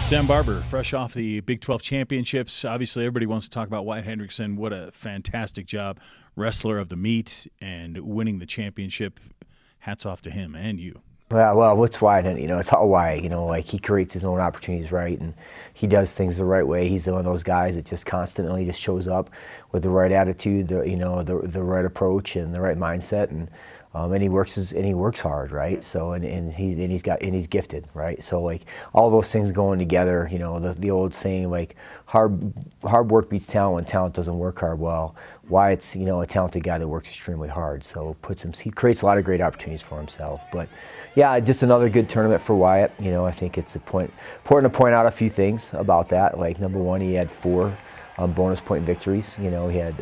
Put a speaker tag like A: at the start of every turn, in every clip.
A: Sam Barber, fresh off the Big 12 championships. Obviously, everybody wants to talk about Wyatt Hendrickson. What a fantastic job. Wrestler of the meet and winning the championship. Hats off to him and you.
B: Well, what's Wyatt? You know, it's all Wyatt. You know, like he creates his own opportunities, right? And he does things the right way. He's one of those guys that just constantly just shows up with the right attitude, the right approach and the right mindset, and he works hard, right? So and he's gifted, right? So like all those things going together, you know, the old saying like hard work beats talent when talent doesn't work hard. Well, Wyatt's, you know, a talented guy that works extremely hard, so he creates a lot of great opportunities for himself. But yeah, just another good tournament for Wyatt. You know, I think it's important to point out a few things about that. Like number one, he had 4 bonus point victories. You know, he had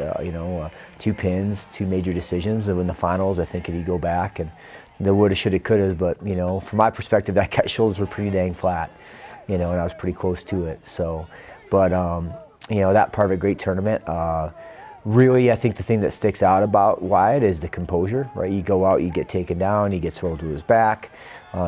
B: 2 pins, 2 major decisions. And in the finals, I think if you go back and the woulda, shoulda, couldas, but you know, from my perspective, that guy's shoulders were pretty dang flat. You know, and I was pretty close to it. So, but you know, that part of a great tournament. Really, I think the thing that sticks out about Wyatt is the composure, right? You go out, you get taken down, he gets rolled to his back,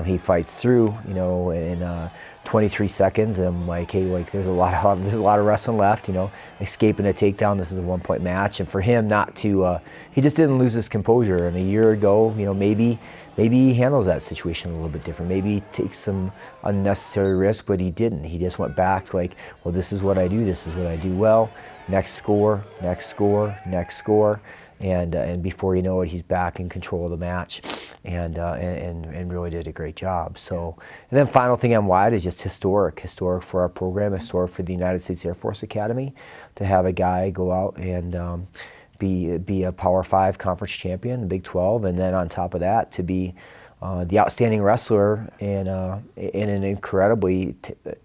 B: he fights through, you know, in 23 seconds, and I'm like, hey, like there's a lot of wrestling left, you know, escaping a takedown. This is a 1-point match, and for him not to, he just didn't lose his composure. And a year ago, you know, maybe he handles that situation a little bit different. Maybe he takes some unnecessary risk, but he didn't. He just went back to like, well, this is what I do. This is what I do well. Next score, next score, next score, and before you know it, he's back in control of the match, and really did a great job. So, and then final thing on Wyatt is just historic for our program, historic for the United States Air Force Academy, to have a guy go out and be a Power 5 conference champion, the Big 12, and then on top of that to be the outstanding wrestler in an incredibly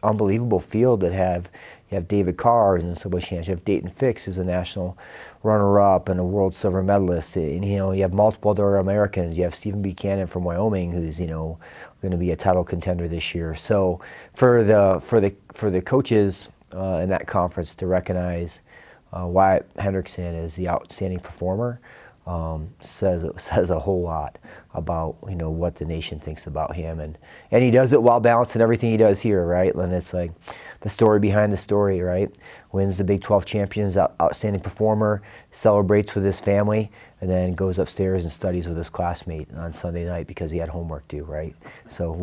B: unbelievable field that you have David Carr in the Subway Championship, you have Dayton Fix who's a national runner-up and a world silver medalist, and you know, you have multiple other Americans. You have Stephen Buchanan from Wyoming who's, you know, going to be a title contender this year. So for the coaches in that conference to recognize Wyatt Hendrickson as the outstanding performer says a whole lot about, you know, what the nation thinks about him, and he does it while balancing everything he does here, right? And it's like the story behind the story, right? Wins the Big 12 champions, outstanding performer, celebrates with his family, and then goes upstairs and studies with his classmate on Sunday night because he had homework due, right? So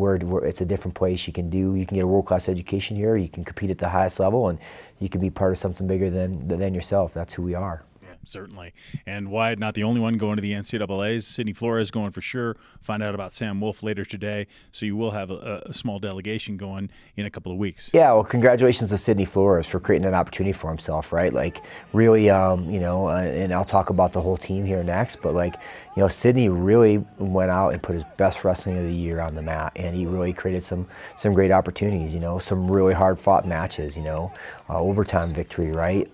B: it's a different place. You can get a world-class education here. You can compete at the highest level, and you can be part of something bigger than yourself. That's who we are.
A: Certainly. And Wyatt, not the only one going to the NCAAs. Sydney Flores going for sure. Find out about Sam Wolf later today. So you will have a small delegation going in a couple of weeks. Yeah,
B: well, congratulations to Sydney Flores for creating an opportunity for himself, right? Like, really, you know, and I'll talk about the whole team here next, but like, you know, Sydney really went out and put his best wrestling of the year on the mat, and he really created some great opportunities, you know, some really hard-fought matches, you know, overtime victory, right?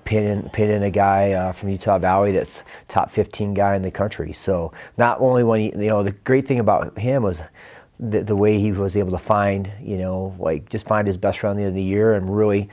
B: Pinning a guy from Utah Valley that's top 15 guy in the country. So not only when he, you know, the great thing about him was the way he was able to find, you know, like just find his best friend at the end of the year and really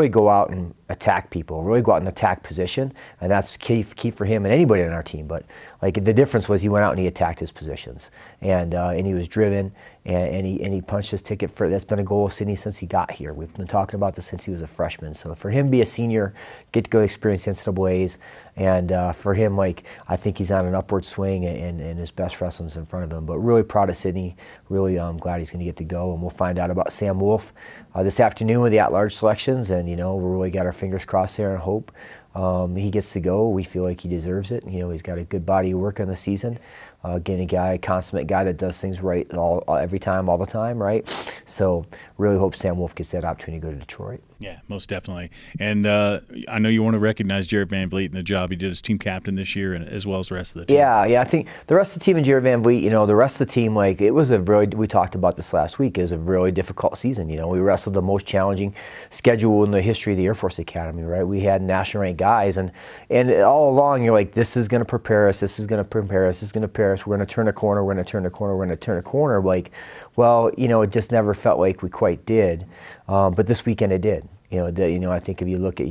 B: go out and attack people, really go out and attack position, and that's key for him and anybody on our team. But like the difference was he went out and he attacked his positions, and he was driven, and he punched his ticket for. That's been a goal of Sydney since he got here. We've been talking about this since he was a freshman. So for him to be a senior, get to go experience NCAAs, and for him, like, I think he's on an upward swing, and his best wrestling's in front of him. But really proud of Sydney. Really glad he's going to get to go, and we'll find out about Sam Wolf this afternoon with the at-large selections, and you know, we really got our fingers crossed there and hope he gets to go. We feel like he deserves it. You know, he's got a good body of work in the season. Again, a consummate guy that does things right every time, all the time, right? So really hope Sam Wolf gets that opportunity to go to Detroit.
A: Yeah, most definitely. And I know you want to recognize Jared Van Vliet and the job he did as team captain this year, and as well as the rest of the team.
B: Yeah, I think the rest of the team and Jared Van Vliet, you know, the rest of the team, like, it was we talked about this last week, it was a really difficult season. You know, we wrestled the most challenging schedule in the history of the Air Force Academy, right? We had national ranked guys, and all along you're like, this is going to prepare us, this is going to prepare us, this is going to prepare us, we're going to turn a corner, we're going to turn a corner, we're going to turn a corner. Like, well, you know, it just never felt like we quite did. But this weekend it did. I think if you look at,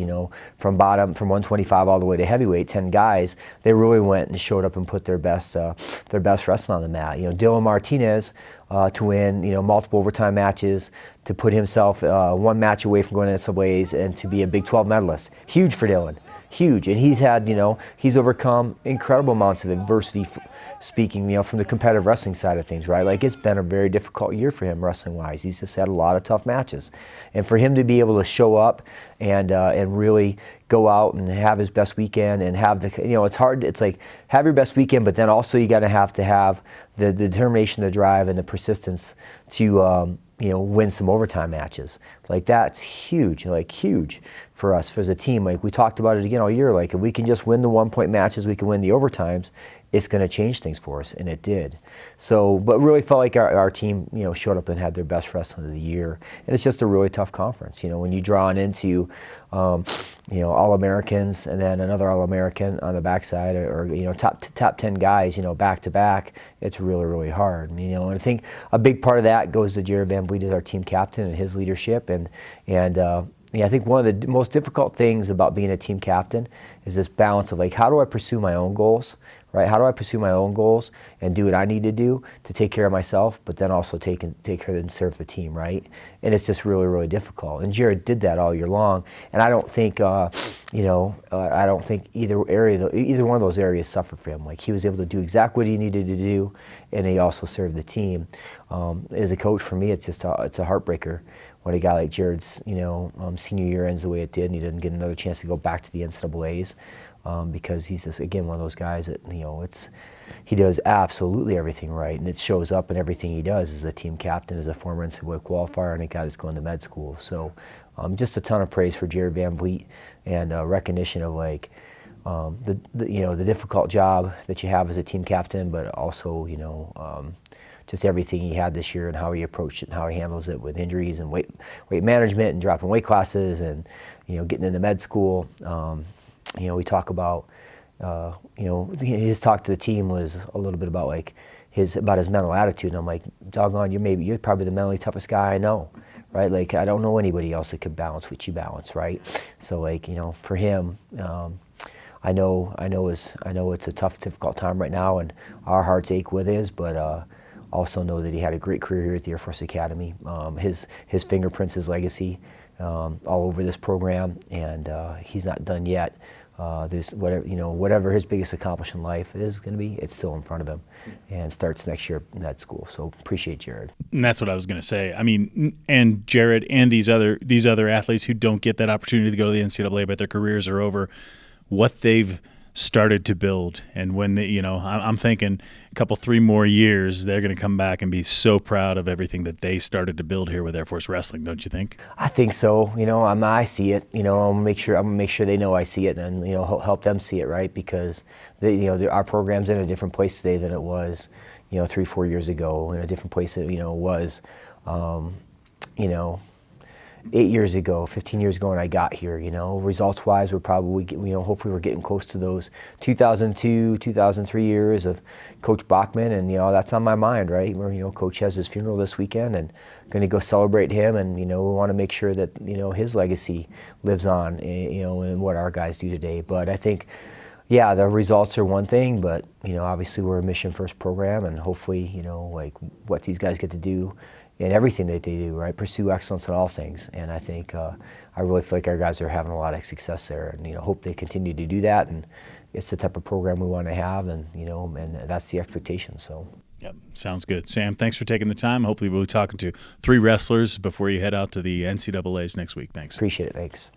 B: from 125 all the way to heavyweight, 10 guys, they really went and showed up and put their best wrestling on the mat. Dylan Martinez to win, multiple overtime matches, to put himself one match away from going to NCAAs and to be a Big 12 medalist. Huge for Dylan. Huge. And he's had, he's overcome incredible amounts of adversity, speaking, from the competitive wrestling side of things, right? Like, it's been a very difficult year for him wrestling-wise. He's just had a lot of tough matches. And for him to be able to show up and really go out and have his best weekend and have the, it's hard, it's like, have your best weekend, but then also you got to have the determination, the drive, and the persistence to, win some overtime matches. Like, that's huge, huge for us as a team. Like, we talked about it again all year. Like, if we can just win the 1-point matches, we can win the overtimes, it's going to change things for us, and it did. So, but really felt like our team, showed up and had their best wrestling of the year. And it's just a really tough conference. When you draw into, All-Americans and then another All-American on the backside, or top 10 guys, back to back, it's really, really hard. And I think a big part of that goes to Jared Van Vliet as our team captain and his leadership. And I think one of the most difficult things about being a team captain is this balance of, like, how do I pursue my own goals, right? How do I pursue my own goals and do what I need to do to take care of myself, but then also take care and serve the team, right? And it's just really, really difficult. And Jared did that all year long. And I don't think, I don't think either one of those areas suffered for him. Like, he was able to do exactly what he needed to do, and he also served the team. As a coach, for me, it's just it's a heartbreaker when a guy like Jared's, senior year ends the way it did, and he doesn't get another chance to go back to the NCAAs. Because he's just, again, one of those guys that, he does absolutely everything right, and it shows up in everything he does as a team captain, as a former NCAA qualifier, and a guy that's going to med school. So just a ton of praise for Jared Van Vliet, and recognition of, like, the difficult job that you have as a team captain, but also, just everything he had this year and how he approached it and how he handles it with injuries and weight management and dropping weight classes and, getting into med school. We talk about, his talk to the team was a little bit about, like, his mental attitude. And I'm like, doggone, you're probably the mentally toughest guy I know, right? Like, I don't know anybody else that could balance what you balance, right? So, like, for him, I know it's a tough, difficult time right now, and our hearts ache with his, but also know that he had a great career here at the Air Force Academy. His fingerprints, his legacy, all over this program, and he's not done yet. There's whatever his biggest accomplishment in life is going to be, it's still in front of him, and starts next year in that school. So appreciate Jared.
A: And that's what I was going to say. I mean, and Jared and these other athletes who don't get that opportunity to go to the NCAA, but their careers are over, what they've started to build. And when they, I'm thinking a couple, 3 more years, they're going to come back and be so proud of everything that they started to build here with Air Force Wrestling, don't you think?
B: I think so. I see it. I'm gonna make sure they know I see it, and help them see it, right? Because our program's in a different place today than it was, 3-4 years ago. In a different place that it was, 8 years ago, 15 years ago when I got here. Results-wise, we're probably, hopefully we're getting close to those 2002, 2003 years of Coach Bachman, and that's on my mind, right? Where Coach has his funeral this weekend, and going to go celebrate him, and we want to make sure that his legacy lives on, in what our guys do today. But I think, yeah, the results are one thing, but obviously we're a mission-first program, and hopefully like what these guys get to do in everything that they do, right? Pursue excellence in all things. And I think I really feel like our guys are having a lot of success there, and hope they continue to do that. And it's the type of program we want to have, and and that's the expectation. So.
A: Yep, sounds good. Sam, thanks for taking the time. Hopefully we'll be talking to 3 wrestlers before you head out to the NCAAs next week. Thanks.
B: Appreciate it. Thanks.